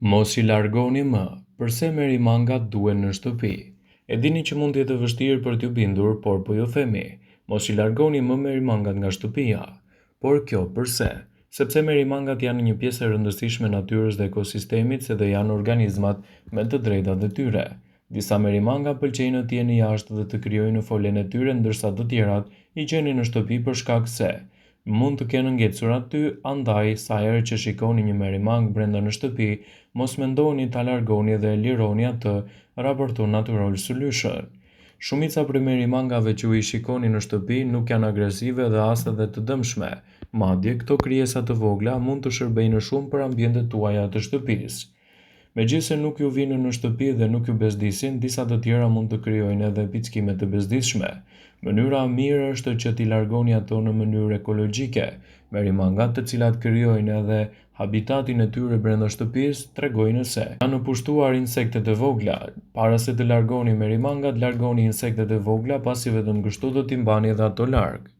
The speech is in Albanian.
Mos i largoni më, përse merimangat duhen në shtëpi? E dini që mund të jetë vështirë për t'ju bindur, por po ju themi, mos i largoni më merimangat nga shtëpia. Por kjo përse? Sepse merimangat janë një pjesë e rëndësishme e natyrës dhe ekosistemit, se dhe janë organizmat me të drejtat e tyre. Disa merimanga pëlqejnë të jenë jashtë dhe të krijojnë folen e tyre, ndërsa të tjerat i gjeni në shtëpi për shkak se mund të kenë ngecur aty. Andaj, sa herë që shikoni një merimang brenda në shtëpi, mos mendoni ta largoni dhe e lironi atë, raporton Natural Solution. Shumica prej merimangave që i shikoni në shtëpi nuk janë agresive dhe as edhe të dëmshme. Madje këto krijesa të vogla mund të shërbejnë shumë për ambientet tuaja të shtëpisë. Megjithëse nuk ju vinë në shtëpi dhe nuk ju bezdisin, disa të tjera mund të krijojnë edhe pickime të bezdisshme. Mënyra mirë është që t'i largoni ato në mënyrë ekologjike. Merimangat të cilat krijojnë edhe habitatin e tyre brenda shtëpisë tregojnë se janë pushtuar insektet e vogla. Para se të largoni merimangat, largoni insektet e vogla, pasi vetëm kështu do t'i mbani edhe ato larg.